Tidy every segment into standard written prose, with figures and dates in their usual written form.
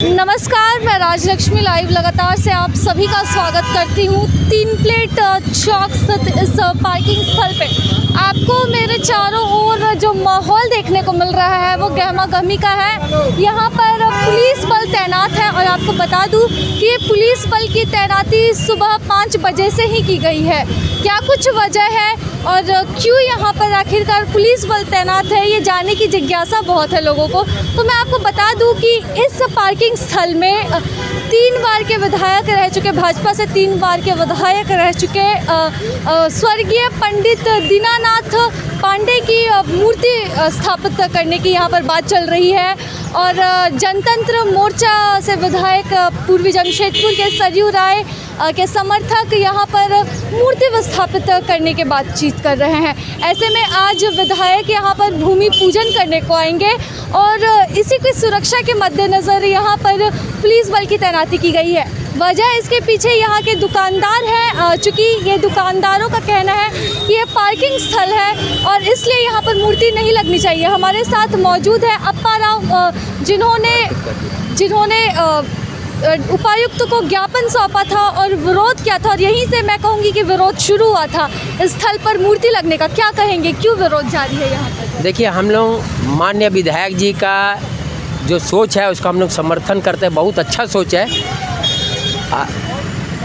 नमस्कार, मैं राजलक्ष्मी लाइव लगातार से आप सभी का स्वागत करती हूँ। 3 प्लेट चौक स्थित इस पार्किंग स्थल पे आपको मेरे चारों ओर जो माहौल देखने को मिल रहा है वो गहमा गहमी का है। यहाँ पर पुलिस बल तैनात है और आपको बता दूँ कि ये पुलिस बल की तैनाती सुबह 5 बजे से ही की गई है। क्या कुछ वजह है और क्यों यहाँ पर आखिरकार पुलिस बल तैनात है, ये जानने की जिज्ञासा बहुत है लोगों को। तो मैं आपको बता दूं कि इस पार्किंग स्थल में 3 बार के विधायक रह चुके, भाजपा से 3 बार के विधायक रह चुके स्वर्गीय पंडित दीनानाथ पांडे की मूर्ति स्थापित करने की यहाँ पर बात चल रही है। और जनतंत्र मोर्चा से विधायक पूर्वी जमशेदपुर के सरयू राय के समर्थक यहाँ पर मूर्ति स्थापित करने के बातचीत कर रहे हैं। ऐसे में आज विधायक यहाँ पर भूमि पूजन करने को आएंगे और इसी की सुरक्षा के मद्देनज़र यहाँ पर पुलिस बल की तैनाती की गई है। वजह इसके पीछे यहाँ के दुकानदार हैं, चूँकि ये दुकानदारों का कहना है कि ये पार्किंग स्थल है और इसलिए यहाँ पर मूर्ति नहीं लगनी चाहिए। हमारे साथ मौजूद है अप्पा राव, जिन्होंने उपायुक्त को ज्ञापन सौंपा था और विरोध किया था, और यहीं से मैं कहूँगी कि विरोध शुरू हुआ था इस स्थल पर मूर्ति लगने का। क्या कहेंगे, क्यों विरोध जारी है यहाँ पर? देखिए, हम लोग माननीय विधायक जी का जो सोच है उसका हम लोग समर्थन करते हैं। बहुत अच्छा सोच है।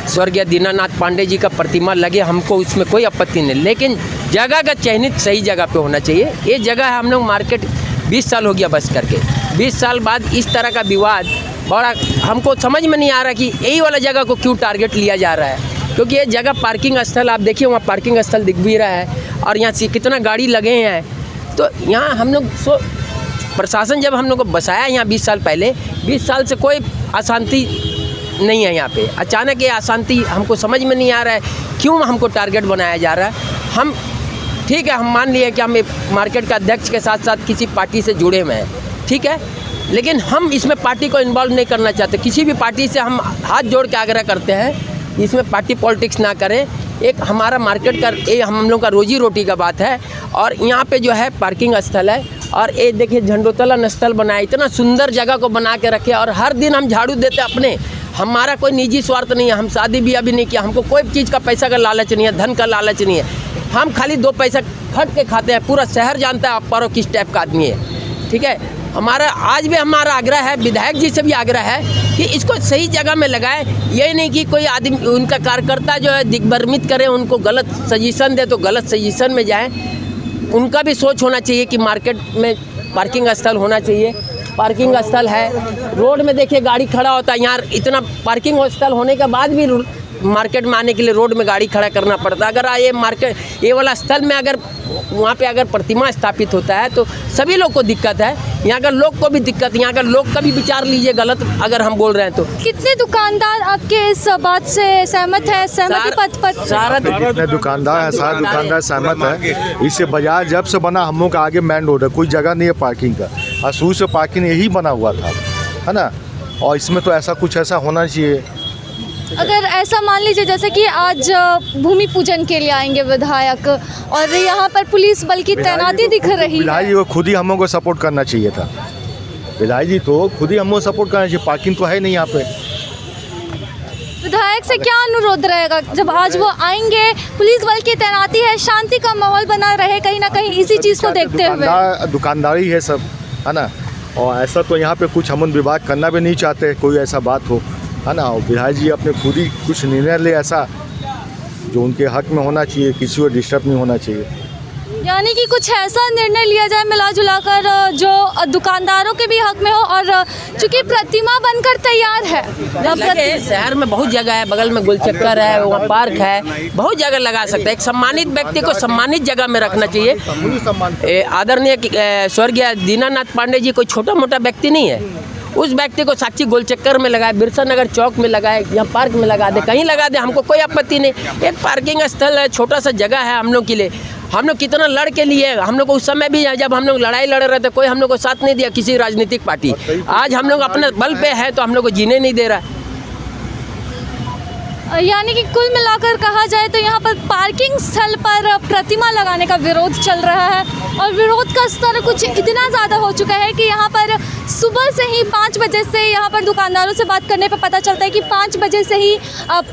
स्वर्गीय दीनानाथ पांडे जी का प्रतिमा लगे, हमको उसमें कोई आपत्ति नहीं, लेकिन जगह का चयनित सही जगह पे होना चाहिए। ये जगह है, हम लोग मार्केट 20 साल हो गया बस करके, 20 साल बाद इस तरह का विवाद बड़ा हमको समझ में नहीं आ रहा कि यही वाला जगह को क्यों टारगेट लिया जा रहा है। क्योंकि ये जगह पार्किंग स्थल, आप देखिए वहाँ पार्किंग स्थल दिख भी रहा है और यहाँ से कितना गाड़ी लगे हैं। तो यहाँ हम लोग प्रशासन जब हम लोग को बसाया यहाँ 20 साल पहले, 20 साल से कोई अशांति नहीं है यहाँ पे। अचानक ये अशांति हमको समझ में नहीं आ रहा है, क्यों हमको टारगेट बनाया जा रहा है। हम ठीक है, हम मान लिए कि हम मार्केट का अध्यक्ष के साथ साथ किसी पार्टी से जुड़े हुए हैं, ठीक है, लेकिन हम इसमें पार्टी को इन्वॉल्व नहीं करना चाहते। किसी भी पार्टी से हम हाथ जोड़ के आग्रह करते हैं इसमें पार्टी पॉलिटिक्स ना करें। एक हमारा मार्केट का ये हम लोग का रोजी रोटी का बात है। और यहाँ पे जो है पार्किंग स्थल है और ये देखिए झंडोत्तोलन स्थल बनाया, इतना सुंदर जगह को बना के रखे और हर दिन हम झाड़ू देते अपने। हमारा कोई निजी स्वार्थ नहीं है, हम शादी ब्याह भी नहीं किया, हमको कोई चीज़ का पैसा का लालच नहीं है, धन का लालच नहीं है। हम खाली 2 पैसा खट के खाते हैं। पूरा शहर जानता है आप पारो किस टाइप का आदमी है, ठीक है। हमारा आज भी हमारा आग्रह है, विधायक जी से भी आग्रह है कि इसको सही जगह में लगाएं। ये नहीं कि कोई आदमी, उनका कार्यकर्ता जो है दिग्भ्रमित करे, उनको गलत सजेशन दे तो गलत सजेशन में जाएं। उनका भी सोच होना चाहिए कि मार्केट में पार्किंग स्थल होना चाहिए। पार्किंग स्थल है, रोड में देखिए गाड़ी खड़ा होता है, यहाँ इतना पार्किंग स्थल होने के बाद भी मार्केट में आने के लिए रोड में गाड़ी खड़ा करना पड़ता है। अगर ये मार्केट ये वाला स्थल में अगर वहाँ पे अगर प्रतिमा स्थापित होता है तो सभी लोग को दिक्कत है, यहाँ का लोग को भी दिक्कत, यहाँ का लोग का भी विचार लीजिए गलत अगर हम बोल रहे हैं तो। कितने दुकानदार आपके इस बात से सहमत है, सहमति पथ पर? सारे दुकानदार है, सारे दुकानदार सहमत है। इससे बाजार जब से बना हम लोग का आगे मेन रोड है, कोई जगह नहीं है पार्किंग का, और शुरू से पार्किंग यही बना हुआ था, है ना। और इसमें तो ऐसा कुछ ऐसा होना चाहिए। अगर ऐसा मान लीजिए जैसे कि आज भूमि पूजन के लिए आएंगे विधायक और यहाँ पर पुलिस बल की तैनाती दिख रही है, विधायक जी को खुद ही हम लोग को सपोर्ट करना चाहिए था। विधायक जी तो खुद ही हम लोग सपोर्ट करना चाहिए, पार्किंग तो है नहीं यहाँ पे। विधायक से क्या अनुरोध रहेगा जब आज वो आएंगे, पुलिस बल की तैनाती है, शांति का माहौल बना रहे कहीं ना कहीं, इसी चीज़ को देखते हुए? दुकानदारी है सब, है ना। और ऐसा तो यहाँ पे कुछ हम विभाग करना भी नहीं चाहते, कोई ऐसा बात हो, है ना। और विधायक जी अपने खुद ही कुछ निर्णय ले ऐसा जो उनके हक में होना चाहिए, किसी को डिस्टर्ब नहीं होना चाहिए। यानी कि कुछ ऐसा निर्णय लिया जाए मिला जुला कर जो दुकानदारों के भी हक में हो, और चूंकि प्रतिमा बनकर तैयार है। शहर में बहुत जगह है, बगल में गोलचक्कर है, वहाँ पार्क है, बहुत जगह लगा सकते हैं। एक सम्मानित व्यक्ति को सम्मानित जगह में रखना चाहिए। आदरणीय स्वर्गीय दीनानाथ पांडे जी कोई छोटा मोटा व्यक्ति नहीं है। उस व्यक्ति को साक्षी गोलचक्कर में लगाए, बिरसा नगर चौक में लगाए, या पार्क में लगा दे, कहीं लगा दे, हमको कोई आपत्ति नहीं। एक पार्किंग स्थल है, छोटा सा जगह है हम लोग के लिए। हम लोग कितना लड़ के लिए, हम लोग को उस समय भी जब हम लोग लड़ाई लड़ रहे थे कोई हम लोग को साथ नहीं दिया, किसी राजनीतिक पार्टी। आज हम लोग अपने बल पे है तो हम लोग को जीने नहीं दे रहा है। यानी कि कुल मिलाकर कहा जाए तो यहाँ पर पार्किंग स्थल पर प्रतिमा लगाने का विरोध चल रहा है और विरोध का स्तर कुछ इतना ज़्यादा हो चुका है कि यहाँ पर सुबह से ही 5 बजे से यहाँ पर दुकानदारों से बात करने पर पता चलता है कि 5 बजे से ही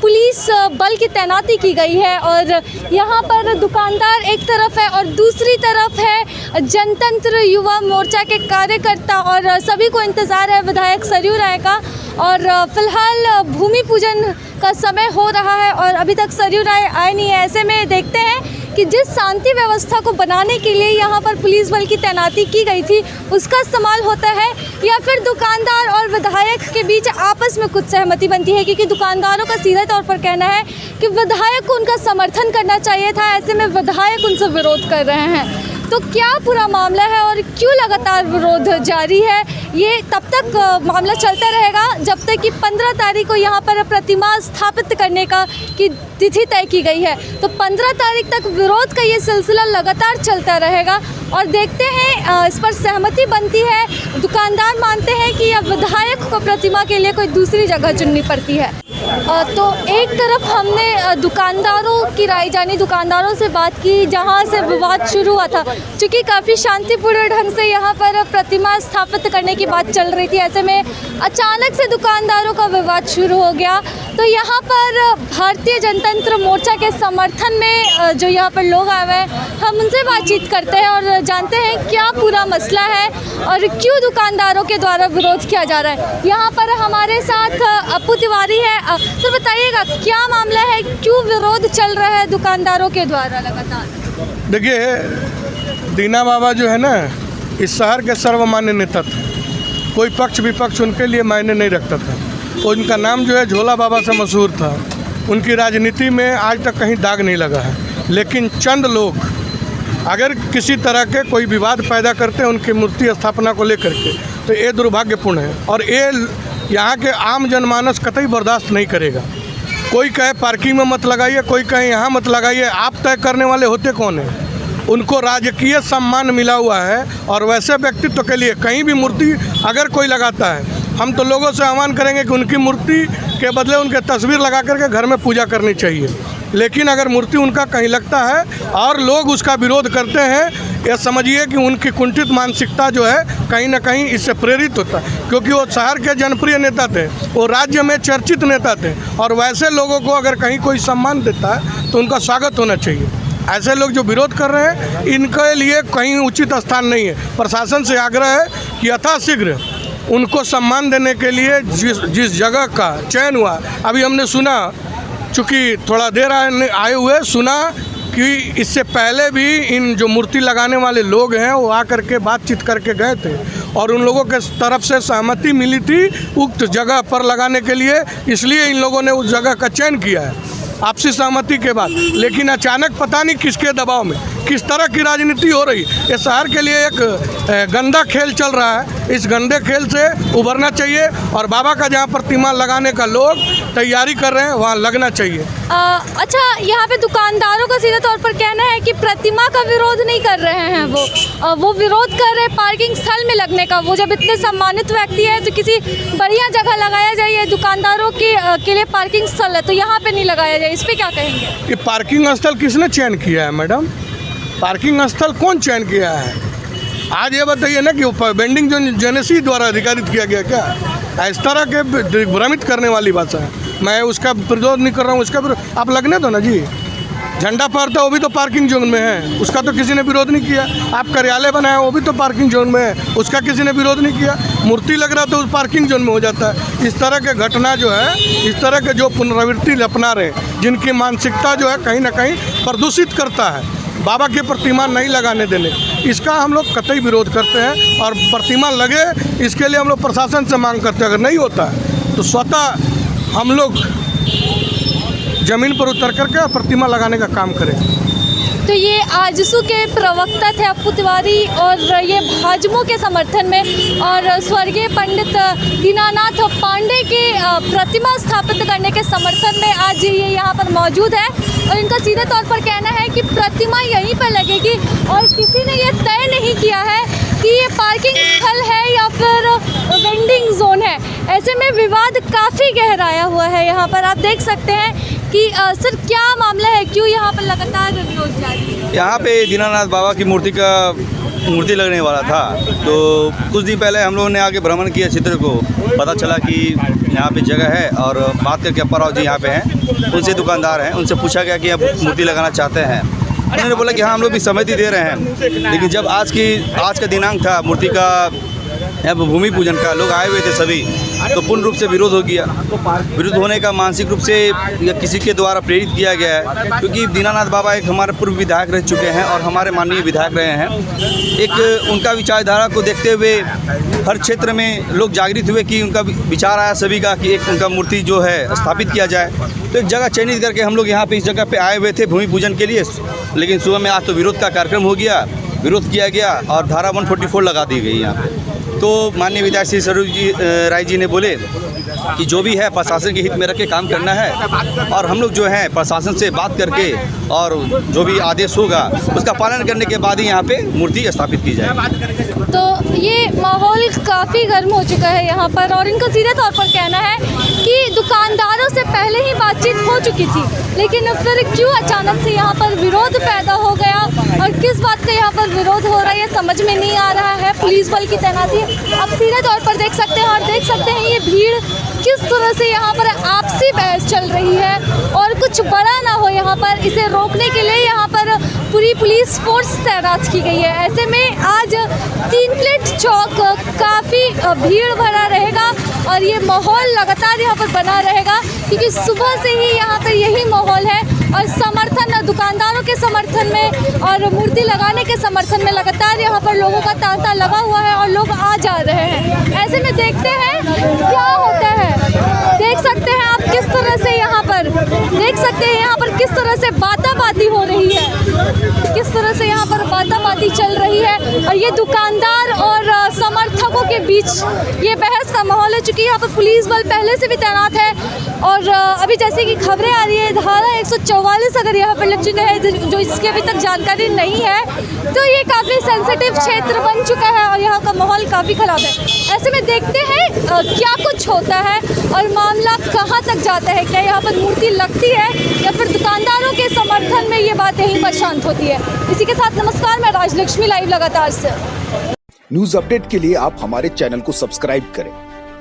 पुलिस बल की तैनाती की गई है और यहाँ पर दुकानदार एक तरफ है और दूसरी तरफ है जनतंत्र युवा मोर्चा के कार्यकर्ता और सभी को इंतज़ार है विधायक सरयू राय का। और फिलहाल भूमि पूजन का समय हो रहा है और अभी तक सरयू राय आए नहीं है। ऐसे में देखते हैं कि जिस शांति व्यवस्था को बनाने के लिए यहाँ पर पुलिस बल की तैनाती की गई थी उसका इस्तेमाल होता है या फिर दुकानदार और विधायक के बीच आपस में कुछ सहमति बनती है, क्योंकि दुकानदारों का सीधे तौर पर कहना है कि विधायक को उनका समर्थन करना चाहिए था, ऐसे में विधायक उनसे विरोध कर रहे हैं। तो क्या पूरा मामला है और क्यों लगातार विरोध जारी है, ये तब तक मामला चलता रहेगा जब तक कि 15 तारीख को यहाँ पर प्रतिमा स्थापित करने का की तिथि तय की गई है। तो 15 तारीख तक विरोध का ये सिलसिला लगातार चलता रहेगा और देखते हैं इस पर सहमति बनती है। दुकानदार मानते हैं कि अब विधायक को प्रतिमा के लिए कोई दूसरी जगह चुननी पड़ती है। तो एक तरफ हमने दुकानदारों की राय जानी, दुकानदारों से बात की जहां से विवाद शुरू हुआ था, क्योंकि काफ़ी शांतिपूर्ण ढंग से यहां पर प्रतिमा स्थापित करने की बात चल रही थी। ऐसे में अचानक से दुकानदारों का विवाद शुरू हो गया। तो यहां पर भारतीय जनतंत्र मोर्चा के समर्थन में जो यहां पर लोग आए हुए हैं, हम उनसे बातचीत करते हैं और जानते हैं क्या पूरा मसला है और क्यों दुकानदारों के द्वारा विरोध किया जा रहा है। यहाँ पर हमारे साथ अप्पू तिवारी है। सर बताइएगा क्या मामला है, क्यों विरोध चल रहा है दुकानदारों के द्वारा लगातार? देखिए, दीना बाबा जो है ना, इस शहर के सर्वमान्य नेता थे। कोई पक्ष विपक्ष उनके लिए मायने नहीं रखता था। उनका नाम जो है झोला बाबा से मशहूर था। उनकी राजनीति में आज तक कहीं दाग नहीं लगा है। लेकिन चंद लोग अगर किसी तरह के कोई विवाद पैदा करते हैं उनकी मूर्ति स्थापना को लेकर के, तो ये दुर्भाग्यपूर्ण है और ये यहाँ के आम जनमानस कतई बर्दाश्त नहीं करेगा। कोई कहे पार्किंग में मत लगाइए, कोई कहे यहाँ मत लगाइए, आप तय करने वाले होते कौन हैं? उनको राजकीय सम्मान मिला हुआ है और वैसे व्यक्तित्व के लिए कहीं भी मूर्ति अगर कोई लगाता है, हम तो लोगों से आह्वान करेंगे कि उनकी मूर्ति के बदले उनके तस्वीर लगा करके घर में पूजा करनी चाहिए। लेकिन अगर मूर्ति उनका कहीं लगता है और लोग उसका विरोध करते हैं, यह समझिए कि उनकी कुंठित मानसिकता जो है कहीं ना कहीं इससे प्रेरित होता है, क्योंकि वो शहर के जनप्रिय नेता थे, वो राज्य में चर्चित नेता थे और वैसे लोगों को अगर कहीं कोई सम्मान देता है तो उनका स्वागत होना चाहिए। ऐसे लोग जो विरोध कर रहे हैं इनके लिए कहीं उचित स्थान नहीं है। प्रशासन से आग्रह है कि यथाशीघ्र उनको सम्मान देने के लिए जिस जगह का चयन हुआ, अभी हमने सुना, चूँकि थोड़ा देर आए हुए सुना कि इससे पहले भी इन जो मूर्ति लगाने वाले लोग हैं वो आकर के बातचीत करके गए थे और उन लोगों के तरफ से सहमति मिली थी उक्त जगह पर लगाने के लिए, इसलिए इन लोगों ने उस जगह का चयन किया है आपसी सहमति के बाद। लेकिन अचानक पता नहीं किसके दबाव में किस तरह की राजनीति हो रही है। ये शहर के लिए एक गंदा खेल चल रहा है। इस गंदे खेल से उभरना चाहिए और बाबा का जहाँ प्रतिमा लगाने का लोग तैयारी कर रहे हैं वहाँ लगना चाहिए। अच्छा, यहाँ पे दुकानदारों का सीधे तौर पर कहना है कि प्रतिमा का विरोध नहीं कर रहे हैं, वो विरोध कर रहे हैं पार्किंग स्थल में लगने का। वो जब इतने सम्मानित व्यक्ति है तो किसी बढ़िया जगह लगाया जाए, दुकानदारों के लिए पार्किंग स्थल है तो यहाँ पे नहीं लगाया जाए, इस पर क्या कहेंगे? कि पार्किंग स्थल किसने चयन किया है मैडम? पार्किंग स्थल कौन चयन किया है? आज ये बताइए ना कि वेंडिंग जो जेनेसी द्वारा अधिकारित किया गया क्या? इस तरह के भ्रमित करने वाली बात है। मैं उसका विरोध नहीं कर रहा हूँ, उसका विरोध आप लगने दो ना जी। झंडा फहरता वो भी तो पार्किंग जोन में है, उसका तो किसी ने विरोध नहीं किया। आप कार्यालय बनाए वो भी तो पार्किंग जोन में है, उसका किसी ने विरोध नहीं किया। मूर्ति लग रहा तो उस पार्किंग जोन में हो जाता है। इस तरह के घटना जो है, इस तरह के जो पुनरावृत्ति अपना रहे, जिनकी मानसिकता जो है कहीं ना कहीं प्रदूषित करता है बाबा की प्रतिमा नहीं लगाने देने, इसका हम लोग कतई विरोध करते हैं और प्रतिमा लगे इसके लिए हम लोग प्रशासन से मांग करते हैं। अगर नहीं होता है तो स्वतः हम लोग ज़मीन पर उतर करके प्रतिमा लगाने का काम करें। तो ये आजसू के प्रवक्ता थे अप्पू तिवारी और ये भाजपा के समर्थन में और स्वर्गीय पंडित दीनानाथ पांडे के प्रतिमा स्थापित करने के समर्थन में आज ये यहाँ पर मौजूद है और इनका सीधे तौर पर कहना है कि प्रतिमा यहीं पर लगेगी और किसी ने ये तय नहीं किया है कि ये पार्किंग स्थल है या फिर वेंडिंग जोन है। ऐसे में विवाद काफ़ी गहराया हुआ है। यहाँ पर आप देख सकते हैं कि सर क्या मामला है, क्यों यहाँ पर लगातार विरोध जारी है? यहाँ पे दीनानाथ बाबा की मूर्ति लगने वाला था, तो कुछ दिन पहले हम लोगों ने आके भ्रमण किया क्षेत्र को, पता चला कि यहाँ पे जगह है, और बात करके अप्पा राव जी यहाँ पे हैं, उनसे दुकानदार हैं, उनसे पूछा गया कि आप मूर्ति लगाना चाहते हैं। उन्होंने बोला कि हाँ हम लोग भी सहमति दे रहे हैं, लेकिन जब आज का दिनांक था मूर्ति का यहाँ भूमि पूजन का, लोग आए हुए थे सभी, तो पूर्ण रूप से विरोध हो गया। विरोध होने का मानसिक रूप से या किसी के द्वारा प्रेरित किया गया है, क्योंकि दीनानाथ बाबा एक हमारे पूर्व विधायक रह चुके हैं और हमारे माननीय विधायक रहे हैं। एक उनका विचारधारा को देखते हुए हर क्षेत्र में लोग जागृत हुए कि उनका विचार आया सभी का कि एक उनका मूर्ति जो है स्थापित किया जाए। तो एक जगह चयनित करके हम लोग यहाँ पे इस जगह पे आए हुए थे भूमि पूजन के लिए, लेकिन सुबह में आज तो विरोध का कार्यक्रम हो गया, विरोध किया गया और धारा 144 लगा दी गई यहाँ पे। तो माननीय विधायक श्री सरोज राय जी ने बोले कि जो भी है प्रशासन के हित में रख के काम करना है, और हम लोग जो है प्रशासन से बात करके और जो भी आदेश होगा उसका पालन करने के बाद ही यहाँ पे मूर्ति स्थापित की जाएगी। तो ये माहौल काफ़ी गर्म हो चुका है यहाँ पर, और इनका सीधे तौर पर कहना है कि दुकानदारों से पहले ही बातचीत हो चुकी थी, लेकिन फिर क्यों अचानक से यहाँ पर विरोध पैदा हो गया, और किस बात का यहाँ पर विरोध हो रहा है ये समझ में नहीं आ रहा है। पुलिस बल की तैनाती आप सीधे तौर पर देख सकते हैं, और देख सकते हैं ये भीड़ किस तरह से यहाँ पर आपसी बहस चल रही है, और कुछ बड़ा ना हो यहाँ पर, इसे रोकने के लिए यहाँ पर पूरी पुलिस फोर्स तैनात की गई है। ऐसे में आज 3 प्लेट चौक काफ़ी भीड़ भरा रहेगा, और ये माहौल लगातार यहाँ पर बना रहेगा, क्योंकि सुबह से ही यहाँ पर यही माहौल है, और समर्थन दुकानदारों के समर्थन में और मूर्ति लगाने के समर्थन में लगातार यहाँ पर लोगों का तांता लगा हुआ है, और लोग आ जा रहे हैं। ऐसे में देखते हैं क्या होता है। देख सकते हैं आप किस तरह से यहाँ पर, देख सकते हैं यहाँ पर किस तरह से बाताबाती हो रही है, किस तरह से यहाँ पर बाताबाती चल रही है, और ये दुकानदार और समर्थकों के बीच ये बहस का माहौल है। चूँकि यहाँ पर पुलिस बल पहले से भी तैनात है, और अभी जैसे कि खबरें आ रही है धारा 144 अगर यहाँ पर लग चुका है, जो इसकी अभी तक जानकारी नहीं है, तो ये काफ़ी सेंसिटिव क्षेत्र बन चुका है, और यहाँ का माहौल काफ़ी ख़राब है। ऐसे में देखते हैं क्या कुछ होता है और मामला कहाँ तक जाता है, क्या यहाँ पर मूर्ति लगती है या फिर दुकानदारों के समर्थन में ये बात यहीं पर शांत होती है। इसी के साथ नमस्कार, मैं राजलक्ष्मी लाइव लगातार से। न्यूज अपडेट के लिए आप हमारे चैनल को सब्सक्राइब करें।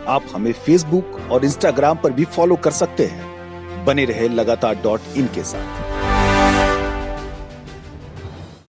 आप हमें फेसबुक और इंस्टाग्राम पर भी फॉलो कर सकते हैं। बने रहे लगातार.in के साथ।